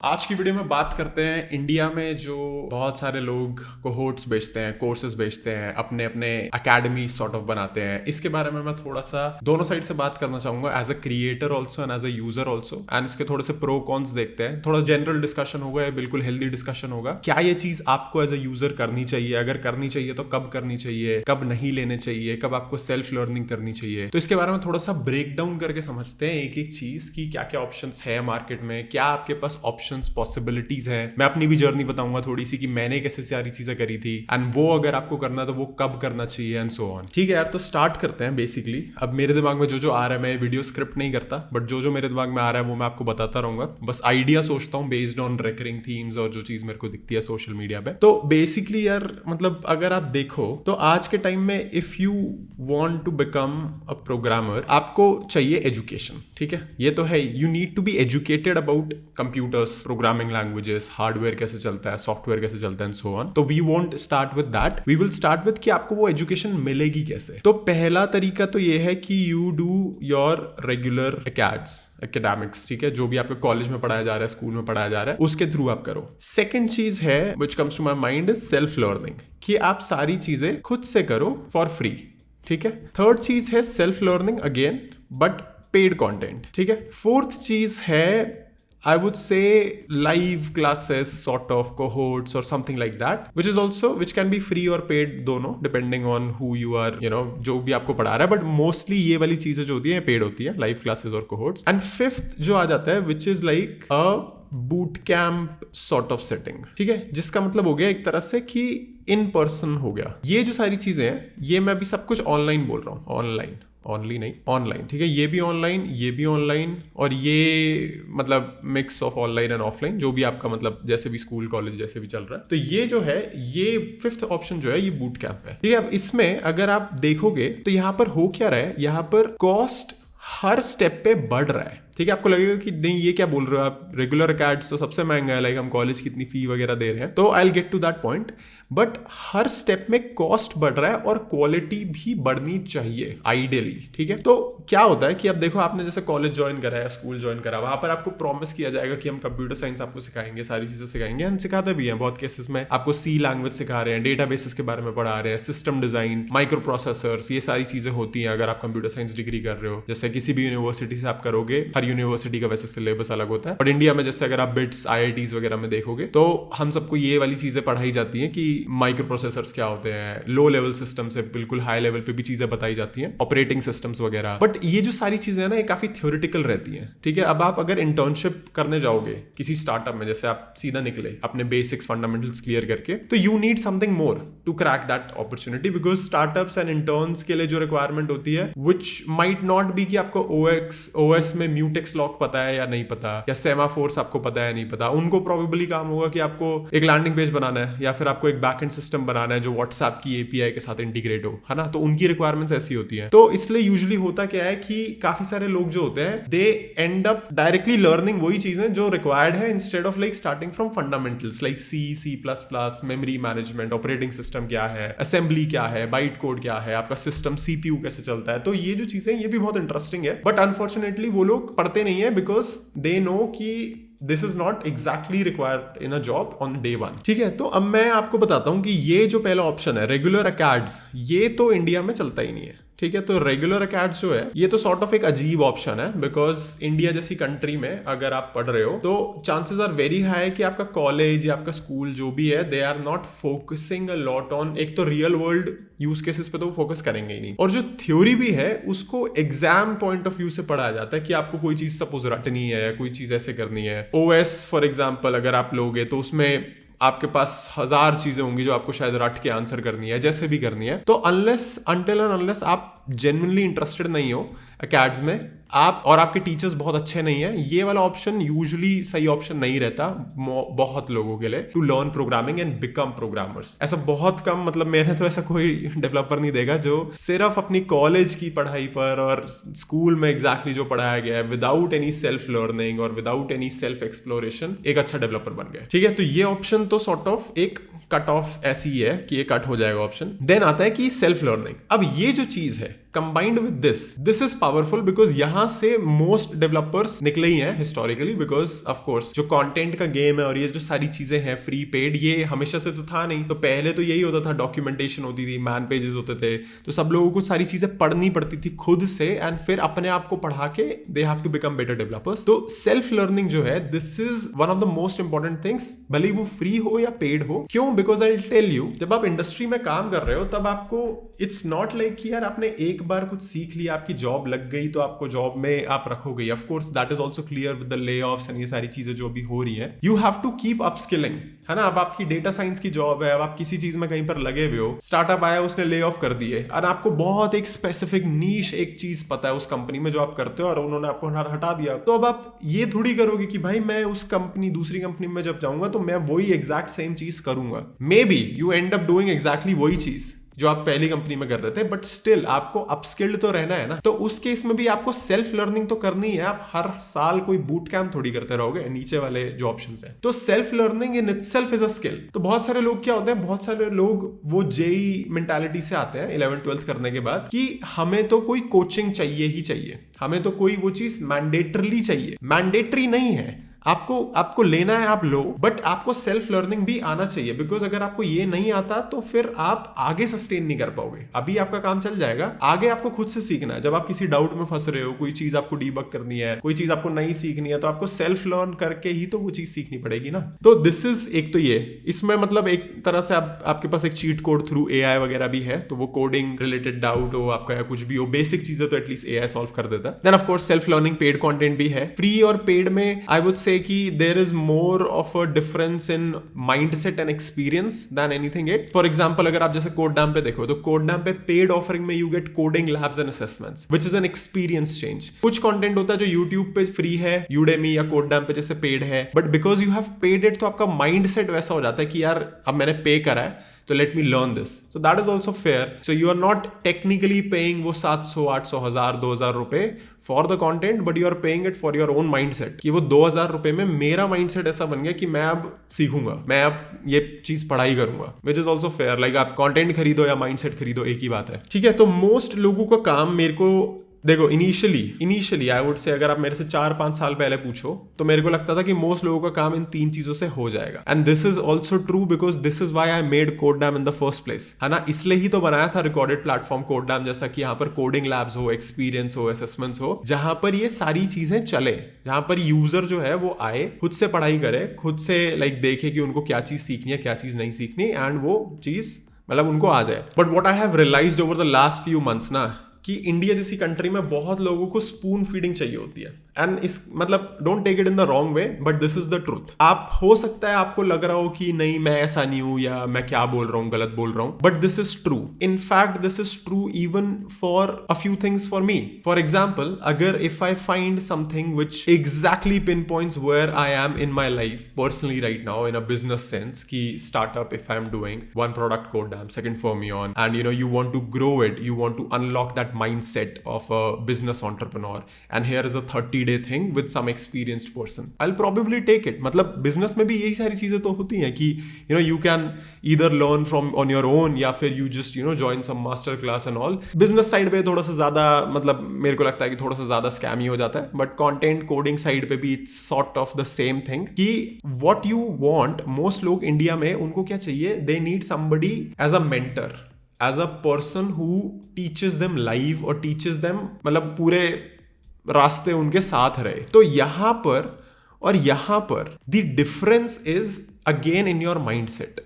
आज की वीडियो में बात करते हैं इंडिया में जो बहुत सारे लोग कोहोर्ट्स बेचते हैं, कोर्सेज बेचते हैं, अपने अपने एकेडमी सॉर्ट ऑफ बनाते हैं। इसके बारे में मैं थोड़ा सा दोनों साइड से बात करना चाहूंगा, as a creator also and as a user also. And इसके थोड़े से प्रो कॉन्स देखते हैं, थोड़ा जनरल डिस्कशन होगा, या बिल्कुल हेल्दी डिस्कशन होगा। क्या ये चीज आपको एज अ यूजर करनी चाहिए? अगर करनी चाहिए तो कब करनी चाहिए, कब नहीं लेने चाहिए, कब आपको सेल्फ लर्निंग करनी चाहिए। तो इसके बारे में थोड़ा सा ब्रेक डाउन करके समझते हैं एक एक चीज की क्या क्या ऑप्शंस है मार्केट में, क्या आपके पास पॉसिबिलिटीज है। मैं अपनी भी जर्नी बताऊंगा थोड़ी सी कि मैंने कैसे सारी चीजें करी थी, एंड वो अगर आपको करना तो वो कब करना चाहिए, एंड सो ऑन। ठीक है यार, तो स्टार्ट करते हैं। बेसिकली अब मेरे दिमाग में जो जो आ रहा है, मैं वीडियो स्क्रिप्ट नहीं करता, बट जो जो मेरे दिमाग में आ रहा है वो मैं आपको बताता रहूंगा। बस आइडिया सोचता हूँ बेस्ड ऑन रिकरिंग थीम्स और जो चीज मेरे को दिखती है सोशल मीडिया पे। तो बेसिकली यार, मतलब अगर आप देखो तो आज के टाइम में if you want to become a programmer, आपको चाहिए एजुकेशन। ठीक है, ये तो है, you need to be educated about computers, programming languages, hardware कैसे चलता है, सॉफ्टवेयर कैसे चलता है, एंड सो ऑन। तो we won't start with that, we will start with कि आपको वो एजुकेशन मिलेगी कैसे। तो पहला तरीका तो ये है कि you do your regular academics. ठीक है, जो भी आपके कॉलेज में पढ़ाया जा रहा है, स्कूल में पढ़ाया जा रहा है, उसके थ्रू आप करो। सेकेंड चीज है which comes to my mind is self learning, कि आप सारी चीजें खुद से करो फॉर फ्री। ठीक है, थर्ड चीज है self learning again, but paid content. ठीक है, फोर्थ चीज है I would say live classes, sort of cohorts or something like that, which can be free or paid, दोनों depending on who you are, जो भी आपको पढ़ा रहा है, but mostly ये वाली चीजें जो होती है पेड होती है, live classes और cohorts. And fifth जो आ जाता है which is like a boot camp sort of setting. ठीक है, जिसका मतलब हो गया एक तरह से कि इन पर्सन हो गया। ये जो सारी चीजें हैं, ये मैं अभी सब कुछ ऑनलाइन बोल रहा हूँ, ऑनलाइन। ठीक है, ये भी ऑनलाइन, और ये मतलब mix of online and offline, जो भी आपका मतलब जैसे भी स्कूल कॉलेज जैसे भी चल रहा है। तो ये जो है, ये फिफ्थ ऑप्शन जो है, ये बूट कैंप है। ठीक है, अब इसमें अगर आप देखोगे तो यहाँ पर हो क्या रहा है, यहाँ पर कॉस्ट हर स्टेप पे बढ़ रहा है। ठीक है, आपको लगेगा कि नहीं ये क्या बोल रहे हो आप, रेगुलर अकेडमी तो सबसे महंगा है, लाइक हम कॉलेज की इतनी फी वगैरह दे रहे हैं। तो I will get to that point, but हर स्टेप में कॉस्ट बढ़ रहा है और क्वालिटी भी बढ़नी चाहिए आइडियली। ठीक है, तो क्या होता है कि अब देखो, आपने जैसे कॉलेज ज्वाइन करा है, स्कूल ज्वाइन करा, वहां पर आपको प्रॉमिस किया जाएगा कि हम कंप्यूटर साइंस आपको सिखाएंगे, सारी चीजें सिखाएंगे, हम सिखाते भी हैं बहुत केसेस में। आपको सी लैंग्वेज सिखा रहे हैं, डेटाबेसेस के बारे में पढ़ा रहे हैं, सिस्टम डिजाइन, माइक्रो प्रोसेसर्स, ये सारी चीजें होती हैं अगर आप कंप्यूटर साइंस डिग्री कर रहे हो। जैसे किसी भी यूनिवर्सिटी से आप करोगे, हर यूनिवर्सिटी का वैसे सिलेबस अलग होता है, और इंडिया में जैसे अगर आप बिट्स IITs वगैरह में देखोगे तो हम सबको ये वाली चीजें पढ़ाई जाती हैं कि माइक्रो प्रोसेसर्स क्या होते हैं, लो लेवल सिस्टम से बिल्कुल हाई लेवल पे भी चीजें बताई जाती हैं, ऑपरेटिंग सिस्टम्स वगैरह। बट ये जो सारी चीजें हैं ना, ये काफी थ्योरेटिकल रहती हैं। ठीक है, अब आप अगर इंटर्नशिप करने जाओगे किसी स्टार्टअप में, जैसे आप सीधा निकले अपने बेसिक्स फंडामेंटल्स क्लियर करके, तो you need something more to crack that opportunity, because startups and interns के लिए जो रिक्वायरमेंट होती है, विच माइट नॉट बी कि आपको OS में म्यूटेक्स लॉक पता है या नहीं पता, या सेमाफोर्स आपको पता है नहीं पता। उनको प्रोबेबली काम होगा कि आपको एक लैंडिंग पेज बनाना है, या फिर आपको एक बैकएंड सिस्टम बनाना है जो WhatsApp की API के साथ इंटीग्रेट हो, है ना। तो उनकी रिक्वायरमेंट्स ऐसी होती हैं। तो इसलिए यूजुअली होता क्या है कि काफी सारे लोग जो होते हैं, दे एंड अप डायरेक्टली लर्निंग वही चीजें जो रिक्वायर्ड है, instead of like starting from fundamentals like C++, memory management, operating system क्या है, असेंबली क्या है, बाइट कोड क्या है, आपका सिस्टम CPU कैसे चलता है। तो ये जो चीजें, ये भी बहुत इंटरेस्टिंग है, बट अनफॉर्चुनेटली वो लोग पढ़ते नहीं है, बिकॉज दे नो कि this is not exactly required in a job on day one. ठीक है, तो अब मैं आपको बताता हूं कि ये जो पहला ऑप्शन है रेगुलर अकेडम्स, ये तो इंडिया में चलता ही नहीं है। ठीक है, तो रेगुलर अकेडम्स जो है, ये तो सॉर्ट ऑफ एक अजीब ऑप्शन है, बिकॉज इंडिया जैसी कंट्री में अगर आप पढ़ रहे हो तो चांसेस आर वेरी हाई कि आपका कॉलेज या आपका स्कूल जो भी है, they are not focusing a lot on, एक तो रियल वर्ल्ड यूज केसेस पे तो वो फोकस करेंगे ही नहीं, और जो थ्योरी भी है उसको एग्जाम पॉइंट ऑफ व्यू से पढ़ाया जाता है कि आपको कोई चीज सपोज रटनी है या कोई चीज ऐसे करनी है। OS फॉर एग्जाम्पल अगर आप लोगे तो उसमें आपके पास 1000 चीजें होंगी जो आपको शायद रट के आंसर करनी है, जैसे भी करनी है। तो अनलेस आप जेन्युइनली इंटरेस्टेड नहीं हो अकेडम्स में, आप और आपके टीचर्स बहुत अच्छे नहीं है, ये वाला ऑप्शन यूजुअली सही ऑप्शन नहीं रहता बहुत लोगों के लिए to learn programming and become programmers. ऐसा बहुत कम, मतलब मैंने तो ऐसा कोई डेवलपर नहीं देखा जो सिर्फ अपनी कॉलेज की पढ़ाई पर और स्कूल में एग्जैक्टली जो पढ़ाया गया है, विदाउट एनी सेल्फ लर्निंग और विदाउट एनी सेल्फ एक्सप्लोरेशन, एक अच्छा डेवलपर बन गया। ठीक है, तो ये ऑप्शन तो सॉर्ट ऑफ एक कट ऑफ ऐसी है कि ये कट हो जाएगा ऑप्शन। देन आता है कि सेल्फ लर्निंग। अब ये जो चीज है, combined with this is powerful because यहां से मोस्ट डेवलपर्स निकले ही हैं हिस्टोरिकली, बिकॉज ऑफ कोर्स जो कंटेंट का गेम है और ये जो सारी चीजें हैं फ्री पेड, ये हमेशा से तो था नहीं। तो पहले तो यही होता था, डॉक्यूमेंटेशन होती थी, मैन पेजेस होते थे, तो सब लोगों को सारी चीजें पढ़नी पड़ती थी खुद से, एंड फिर अपने आप को पढ़ा के they have to become better developers. तो सेल्फ लर्निंग जो है, this is one of the most important things, भले वो फ्री हो या पेड हो। क्यों? Because I will tell you, जब आप इंडस्ट्री में काम कर रहे हो तब आपको इट्स नॉट लाइक कि यार आपने एक बार कुछ सीख लिया, आपकी जॉब लग गई तो आपको जॉब में आप रखोगे। Of course that is also clear with the layoffs and ये सारी चीजें जो अभी हो रही है। You have to keep upskilling, है ना। अब आपकी डेटा साइंस की जॉब है, अब आप किसी चीज में कहीं पर लगे हुए हो, स्टार्टअप आया उसने ले ऑफ कर दिए, और आपको बहुत एक स्पेसिफिक नीश एक चीज पता है उस कंपनी में जो आप करते हो, और उन्होंने आपको हटा दिया, तो अब आप ये थोड़ी करोगे कि भाई मैं उस कंपनी दूसरी कंपनी में जब जाऊंगा तो मैं वही एग्जैक्ट सेम चीज करूंगा। May be you and up doing exactly वही चीज जो आप पहली कंपनी में कर रहे थे, बट स्टिल आपको अपस्किल्ड तो रहना है ना। तो उस केस में भी आपको सेल्फ लर्निंग तो करनी है। आप हर साल कोई बूट कैंप थोड़ी करते रहोगे, नीचे वाले जो ऑप्शंस हैं। तो self learning in itself is a skill. तो बहुत सारे लोग क्या होते हैं, बहुत सारे लोग वो जेई मेंटालिटी से आते हैं 11th-12th करने के बाद कि हमें तो कोई कोचिंग चाहिए ही चाहिए, हमें तो कोई वो चीज मैंडेटरली चाहिए। मैंडेटरी नहीं है, आपको लेना है आप लो, बट आपको सेल्फ लर्निंग भी आना चाहिए, बिकॉज अगर आपको ये नहीं आता तो फिर आप आगे सस्टेन नहीं कर पाओगे। अभी आपका काम चल जाएगा, आगे आपको खुद से सीखना है। जब आप किसी डाउट में फंस रहे हो, कोई चीज आपको डीबग करनी है, कोई चीज आपको नहीं सीखनी है, तो आपको सेल्फ लर्न करके ही तो वो चीज सीखनी पड़ेगी ना। तो दिस इज एक तो ये, इसमें मतलब एक तरह से आपके पास एक चीट कोड थ्रू एआई वगैरह भी है, तो वो कोडिंग रिलेटेड डाउट हो आपका या कुछ भी हो, बेसिक चीजें तो एटलीस्ट एआई सॉल्व कर देता है। Then of course self learning paid content भी है। फ्री और पेड में आई वुड से कि there is more of a difference in mindset and experience than anything it. For example, अगर आप जैसे कोडडैम पे देखो, तो कोडडैम पे पेड ऑफरिंग में you get coding labs and assessments which is an experience change. कुछ कंटेंट होता है जो यूट्यूब पे फ्री है, यूडेमी या कोडडैम पे जैसे पेड है, but because you have paid it तो आपका माइंडसेट वैसा हो जाता है कि यार अब मैंने पे करा है तो let me learn this. So that is also fair. So you are not technically paying वो 700, 800, 1000, 2000 रुपए for the content, but you are paying it for your own mindset, कि वो 2000 रुपए में मेरा माइंडसेट ऐसा बन गया कि मैं अब सीखूंगा, मैं अब ये चीज पढ़ाई करूंगा, which is also fair. Like आप कंटेंट खरीदो या माइंडसेट खरीदो, एक ही बात है, ठीक है। तो मोस्ट लोगों का काम, मेरे को देखो, इनिशियली आई वुड से अगर आप मेरे से 4-5 साल पहले पूछो तो मेरे को लगता था कि मोस्ट लोगों का काम इन 3 चीजों से हो जाएगा। And this is also true because this is why I made Codedamn in the first place, है ना। इसलिए ही तो बनाया था रिकॉर्डेड प्लेटफॉर्म कोडडैम जैसा, कि यहाँ पर कोडिंग लैब्स हो, एक्सपीरियंस हो, असेसमेंट्स हो, जहां पर ये सारी चीजें चले, जहां पर यूजर जो है वो आए, खुद से पढ़ाई करे, खुद से लाइक देखे कि उनको क्या चीज सीखनी है, क्या चीज नहीं सीखनी, एंड वो चीज मतलब उनको आ जाए। But what I have realized over the last few months ना, कि इंडिया जैसी कंट्री में बहुत लोगों को स्पून फीडिंग चाहिए होती है। एंड इस मतलब don't take it in the wrong way, but this is the truth. आप हो सकता है आपको लग रहा हो कि नहीं मैं ऐसा नहीं हूं, या मैं क्या बोल रहा हूं, गलत बोल रहा हूं, but this is true. In fact this is true even for a few things for me. For example, अगर if I find something which exactly pinpoints where I am in my life personally right now in a business sense, की startup if I am doing one product Codedamn, second Fermion, and you want to grow it, you want to unlock that mindset of a business entrepreneur, and here is a 30-day thing with some experienced person, I'll probably take it। मतलब business में भी यही सारी चीजें तो होती हैं कि you can either learn from on your own, या फिर you just join some master class and all। business side पे थोड़ा सा ज्यादा मतलब मेरे को लगता है कि थोड़ा सा ज्यादा स्कैम ही हो जाता है, बट कंटेंट कोडिंग साइड पे भी it's sort of the same thing, कि what you want, most लोग इंडिया में उनको क्या चाहिए, they need somebody as a mentor, as a person who teaches them live or teaches them, मतलब पूरे रास्ते उनके साथ रहे। तो यहां पर the difference is again in your mindset,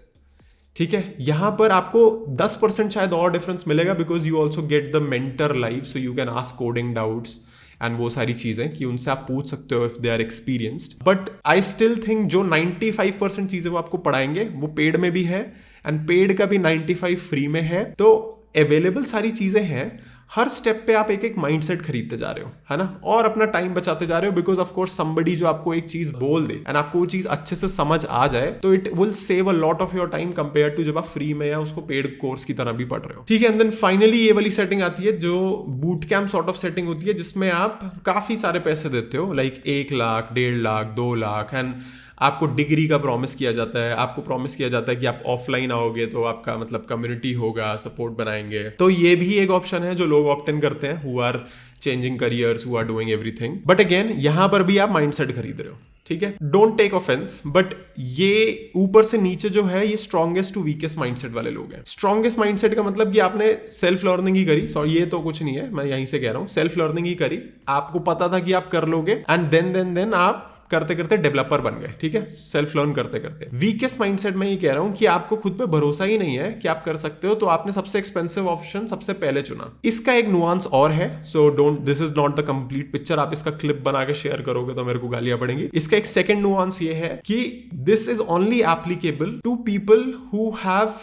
ठीक है। यहां पर आपको 10% शायद और डिफरेंस मिलेगा, because you also get the mentor live, so you can ask coding doubts and वो सारी चीजें कि उनसे आप पूछ सकते हो if they are experienced. But I still think जो 95% चीजें वो आपको पढ़ाएंगे वो पेड में भी है, एंड पेड का भी 95 फ्री में है। तो अवेलेबल सारी चीजें हैं, हर स्टेप पे आप एक एक माइंडसेट खरीदते जा रहे हो, है ना, और अपना टाइम बचाते जा रहे हो, बिकॉज ऑफ कोर्स समबडी जो आपको एक चीज बोल दे एंड आपको वो चीज अच्छे से समझ आ जाए, तो it will save a lot of your time compare to जब आप फ्री में या उसको पेड कोर्स की तरह भी पढ़ रहे हो, ठीक है। एंड देन फाइनली ये वाली सेटिंग आती है जो boot camp sort of setting होती है, जिसमें आप काफी सारे पैसे देते हो, लाइक 1 लाख, 1.5 लाख, 2 लाख, एंड आपको डिग्री का प्रॉमिस किया जाता है, आपको प्रॉमिस किया जाता है कि आप ऑफलाइन आओगे तो आपका मतलब कम्युनिटी होगा, सपोर्ट बनाएंगे। तो ये भी एक ऑप्शन है जो लोग लोग ऑप्ट इन करते हैं who are changing careers, who are doing everything. But again यहां पर भी आप माइंडसेट खरीद रहे हो, ठीक है, डोंट टेक ऑफेंस, बट ये ऊपर से नीचे जो है ये स्ट्रॉन्गेस्ट टू वीकेस्ट माइंडसेट वाले लोग हैं। स्ट्रॉन्गेस्ट माइंडसेट का मतलब कि आपने सेल्फ लर्निंग ही करी, सॉरी ये तो कुछ नहीं है, मैं यहीं से कह रहा हूं, सेल्फ लर्निंग ही करी, आपको पता था कि आप कर लोगे, एंड देन आप करते करते डेवलपर बन गए, ठीक है, सेल्फ लर्न करते करते। वीकेस्ट माइंडसेट में ये कह रहा हूं कि आपको खुद पे भरोसा ही नहीं है कि आप कर सकते हो, तो आपने सबसे एक्सपेंसिव ऑप्शन सबसे पहले चुना। इसका एक नुआंस और है, so don't, this is not the complete picture. आप इसका क्लिप बना के शेयर करोगे तो मेरे को गालियां पड़ेंगी। इसका एक सेकंड नुआंस ये है कि this is only applicable to people who have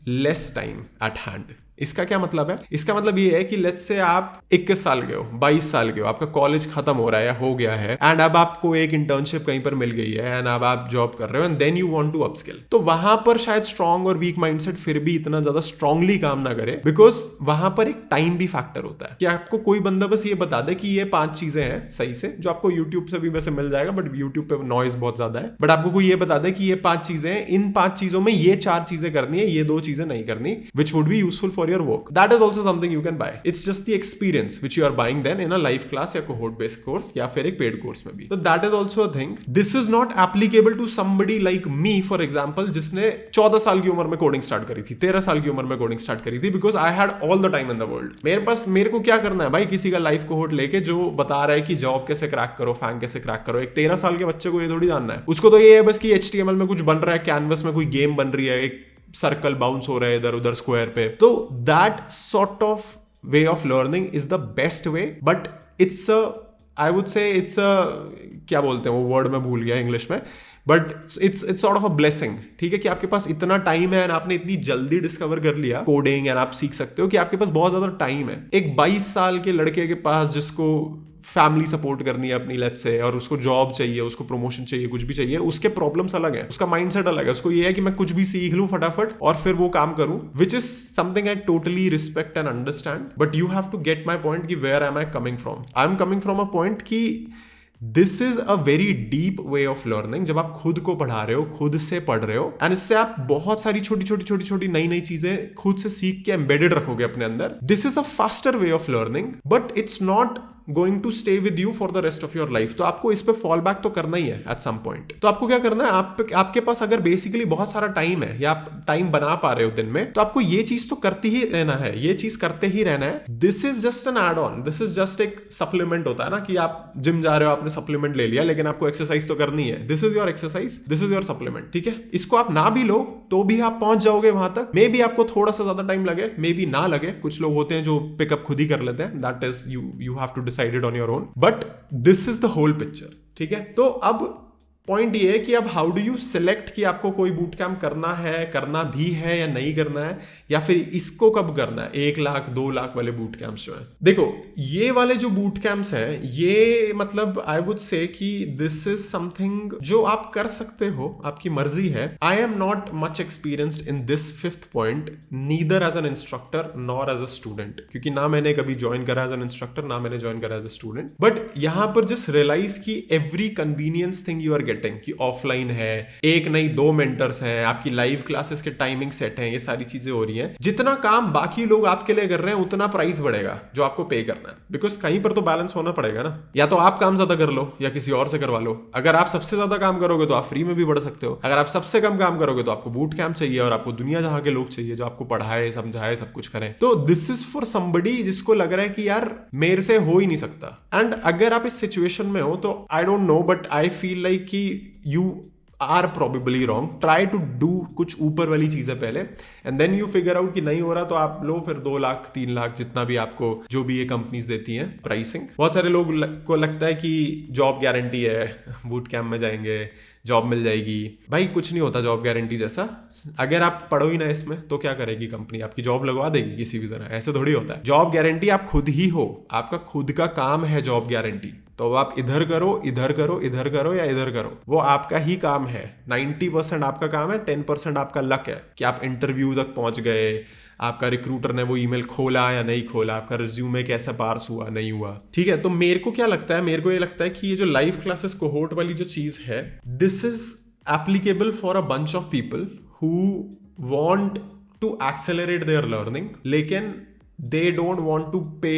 less time at hand. इसका क्या मतलब है? इसका मतलब ये है कि लेट्स से आप 21 साल के हो, 22 साल के हो, आपका कॉलेज खत्म हो रहा है या हो गया है, एंड अब आपको एक इंटर्नशिप कहीं पर मिल गई है, एंड अब आप जॉब कर रहे हो, and then you want to upskill. तो वहां पर शायद स्ट्रॉन्ग और वीक माइंडसेट फिर भी इतना ज्यादा स्ट्रांगली काम ना करे, बिकॉज वहां पर एक टाइम भी फैक्टर होता है कि आपको कोई बंदा बस ये बता दे कि ये 5 चीजें हैं सही से, जो आपको यूट्यूब से भी वैसे मिल जाएगा, बट यूट्यूब पे नॉइज बहुत ज्यादा है, बट आपको कोई ये बता दे कि ये 5 चीजें हैं, इन 5 चीजों में ये 4 चीजें करनी है, ये 2 चीजें नहीं करनी, which would be useful for your work. That is also something you can buy. It's just the experience which you are buying then in a live class या cohort based course या फिर एक paid course में भी. So that is also a thing. This is not applicable to somebody like me, for example, जिसने 14 साल की उम्र में कोडिंग स्टार्ट करी थी, 13 साल की उम्र में कोडिंग स्टार्ट करी थी, because I had all the time in the world. मेरे को क्या करना है भाई, किसी का लाइफ कोहोर्ट लेके जो बता रहा है कि जॉब कैसे क्रैक करो, फैंग कैसे क्रैक करो। एक 13 साल के बच्चे को ये थोड़ी जानना है, उसको तो ये है बस कि HTML में कुछ बन रहा है, कैनवस में कोई गेम बन रही है, एक सर्कल बाउंस हो रहा है इधर उधर स्क्वायर पे। तो that sort of way of learning is the best way, but it's I would से इट्स क्या बोलते हैं वो वर्ड मैं भूल गया इंग्लिश में, but it's sort of a blessing, ठीक है, कि आपके पास इतना टाइम है, आपने इतनी जल्दी डिस्कवर कर लिया कोडिंग, एंड आप सीख सकते हो कि आपके पास बहुत ज्यादा टाइम है। एक 22 साल के लड़के के पास जिसको फैमिली सपोर्ट करनी है अपनी लेट्स से, और उसको जॉब चाहिए, उसको प्रमोशन चाहिए, कुछ भी चाहिए, उसके प्रॉब्लम्स अलग है, उसका माइंडसेट अलग है। उसको ये है कि मैं कुछ भी सीख लूं फटाफट और फिर वो काम करूं, which is something I totally respect and understand, but you have to get my point कि where am I coming from. I am coming from a point कि this is a very deep way of learning. जब आप खुद को पढ़ा रहे हो, खुद से पढ़ रहे हो, एंड इससे आप बहुत सारी छोटी छोटी नई नई चीजें खुद से सीख के एम्बेडेड रखोगे अपने अंदर। This is a faster way of learning, but it's not going to stay with you for the rest of your life. तो आपको इस पे फॉल बैक तो करना ही है एट सम पॉइंट। तो आपको क्या करना है, आपके पास अगर बेसिकली बहुत सारा टाइम है या आप टाइम बना पा रहे हो दिन में, तो आपको ये चीज तो करती ही रहना है, ये चीज करते ही रहना है। This is just an add on, this is just एक सप्लीमेंट होता है ना, कि आप जिम जा रहे हो, आपने सप्लीमेंट ले लिया, लेकिन आपको एक्सरसाइज तो करनी है। This is your exercise, this is your supplement, ठीक है। इसको आप ना भी लो तो भी आप पहुंच जाओगे वहां तक। मे बी आपको थोड़ा सा ज्यादा टाइम लगे, मे बी ना लगे, कुछ लोग होते हैं जो पिकअप खुद ही कर लेते हैं, that is you have to decide it on your own, but this is the whole picture, ठीक है। तो अब पॉइंट ये है कि अब हाउ डू यू सिलेक्ट कि आपको कोई बूट कैंप करना है, करना भी है या नहीं करना है, या फिर इसको कब करना है। 1 लाख 2 लाख वाले बूट कैंप्स जो है, देखो ये वाले जो बूट कैंप्स हैं, ये मतलब आई वुड से कि दिस इज समथिंग जो आप कर सकते हो, आपकी मर्जी है। I am not much experienced in this 5th point, neither as an instructor nor as a student, क्योंकि ना मैंने कभी ज्वाइन करा एज एन इंस्ट्रक्टर, ना मैंने ज्वाइन करा एज अ स्टूडेंट। बट यहां पर जस्ट रियलाइज की every convenience thing you are getting, कि ऑफलाइन है, एक नहीं 2 मेंटर्स हैं, आपकी लाइव क्लासेस के टाइमिंग सेट हैं, ये सारी चीजें हो रही हैं। जितना काम बाकी लोग आपके लिए कर रहे हैं, उतना प्राइस बढ़ेगा जो आपको पे करना है, बिकॉज कहीं पर तो बैलेंस होना पड़ेगा ना। या तो आप काम ज्यादा कर लो या किसी और से करवा लो। अगर आप सबसे ज्यादा काम करोगे तो आप फ्री में भी बढ़ सकते हो, अगर आप सबसे कम काम करोगे तो आपको बूट कैंप चाहिए, और आपको दुनिया जहां के लोग चाहिए जो आपको पढ़ाए, समझाए, सब कुछ करें। तो दिस इज फॉर समबडी जिसको लग रहा है कि यार मेरे से हो ही नहीं सकता। एंड अगर आप इस सिचुएशन में हो तो I don't know, but I feel like कि you are probably wrong. Try to do कुछ ऊपर वाली चीजें पहले, and then you figure out कि नहीं हो रहा तो आप लो फिर 2 लाख 3 लाख जितना भी आपको जो भी ये कंपनीज देती हैं प्राइसिंग। बहुत सारे लोग को लगता है कि जॉब गारंटी है, बूट कैंप में जाएंगे जॉब मिल जाएगी। भाई कुछ नहीं होता जॉब गारंटी जैसा। अगर आप पढ़ो ही ना इसमें तो क्या करेगी कंपनी, आपकी जॉब लगवा देगी किसी भी तरह, ऐसे थोड़ी होता है। जॉब गारंटी आप खुद ही हो, आपका खुद का काम है जॉब गारंटी। तो आप इधर करो, इधर करो, इधर करो या इधर करो, वो आपका ही काम है। 90% आपका काम है, 10% आपका लक है कि आप इंटरव्यू तक पहुंच गए, आपका रिक्रूटर ने वो ईमेल खोला या नहीं खोला, आपका रिज्यूमे कैसा पार्स हुआ नहीं हुआ, ठीक है। तो मेरे को क्या लगता है, मेरे को ये लगता है कि ये जो लाइव क्लासेस कोहोर्ट वाली जो चीज है, this is applicable for a bunch of people who want to accelerate their learning, लेकिन दे डोंट वांट टू पे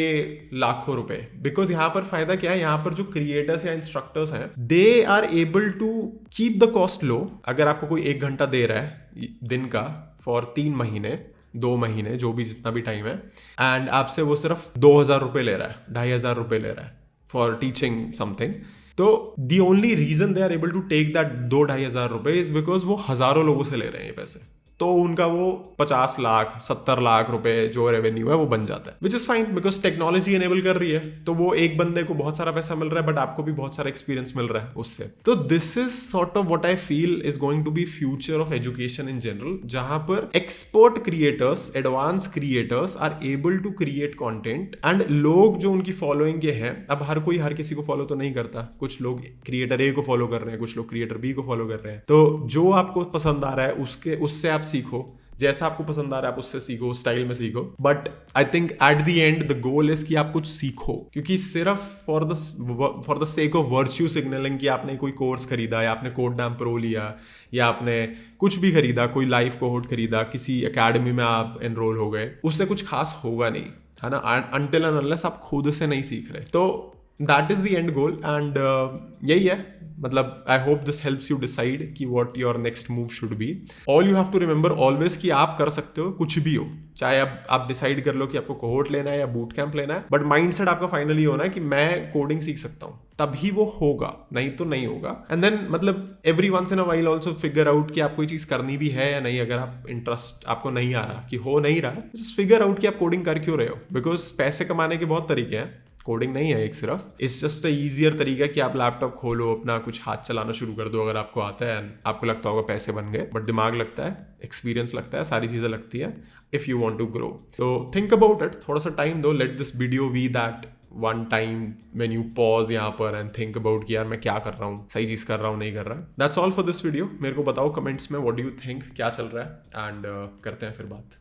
लाखों रुपए, बिकॉज यहाँ पर फायदा क्या है, यहाँ पर जो क्रिएटर्स या इंस्ट्रक्टर्स हैं they are able to keep the cost low. अगर आपको कोई 1 घंटा दे रहा है दिन का फॉर 3 महीने 2 महीने जो भी जितना भी टाइम है, एंड आपसे वो सिर्फ 2,000 रुपये ले रहा है, 2,500 रुपये ले रहा है फॉर टीचिंग समथिंग, तो the only reason they are able to take that 2,000-2,500 रुपये इज बिकॉज वो हजारों लोगों से ले रहे हैं ये पैसे, तो उनका वो 50 लाख 70 लाख रुपए जो रेवेन्यू है वो बन जाता है, which is fine because technology enable कर रही है। तो वो एक बंदे को बहुत सारा पैसा मिल रहा है बट आपको भी बहुत सारा एक्सपीरियंस मिल रहा है उससे। तो this is sort of what I feel is going to be future of education in general, जहां पर expert creators, advance creators are able to create content, and लोग जो उनकी फॉलोइंग के हैं, अब हर कोई हर किसी को फॉलो तो नहीं करता, कुछ लोग क्रिएटर ए को फॉलो कर रहे हैं, कुछ लोग क्रिएटर बी को फॉलो कर रहे हैं, तो जो आपको पसंद आ रहा है उससे आप सीखो, जैसा आपको पसंद आ रहा है आप उससे सीखो, स्टाइल में सीखो, but I think at the end the goal is कि आप कुछ सीखो, क्योंकि सिर्फ for the sake of virtue signalling कि आपने कोई कोर्स खरीदा या आपने कोडडैम प्रो लिया या आपने कुछ भी खरीदा, कोई लाइव कोहोर्ट खरीदा, किसी एकेडमी में आप एनरोल हो गए, उससे कुछ खास होगा नहीं, है ना, अनटिल एंड अनलेस आप खुद से नहीं सीख रहे। तो that is the end goal, and यही है, मतलब I hope this helps you decide कि what your next move should be. All you have to remember always कि आप कर सकते हो कुछ भी हो, चाहे आप डिसाइड कर लो कि आपको कोहोर्ट लेना है या बूट कैंप लेना है, बट माइंडसेट आपका फाइनली होना है कि मैं कोडिंग सीख सकता हूँ, तभी वो होगा, नहीं तो नहीं होगा। एंड देन मतलब every once in a while also figure out कि आप कोई चीज करनी भी है या नहीं, अगर आप इंटरेस्ट आपको नहीं आ रहा कि हो नहीं रहा, जस्ट फिगर आउट कि आप कोडिंग कर क्यों रहे हो, बिकॉज पैसे कमाने के बहुत तरीके हैं, कोडिंग नहीं है एक सिर्फ, इट्स जस्ट अ ईजियर तरीका कि आप लैपटॉप खोलो, अपना कुछ हाथ चलाना शुरू कर दो अगर आपको आता है, आपको लगता होगा पैसे बन गए, बट दिमाग लगता है, एक्सपीरियंस लगता है, सारी चीजें लगती है if you want to grow. तो थिंक अबाउट इट, थोड़ा सा टाइम दो, let this video be that one time when you pause यहाँ पर एंड थिंक अबाउट कि यार मैं क्या कर रहा हूँ, सही चीज कर रहा हूँ नहीं कर रहा। That's all for this video. मेरे को बताओ कमेंट्स में व्हाट डू यू थिंक, क्या चल रहा है, एंड करते हैं फिर बात।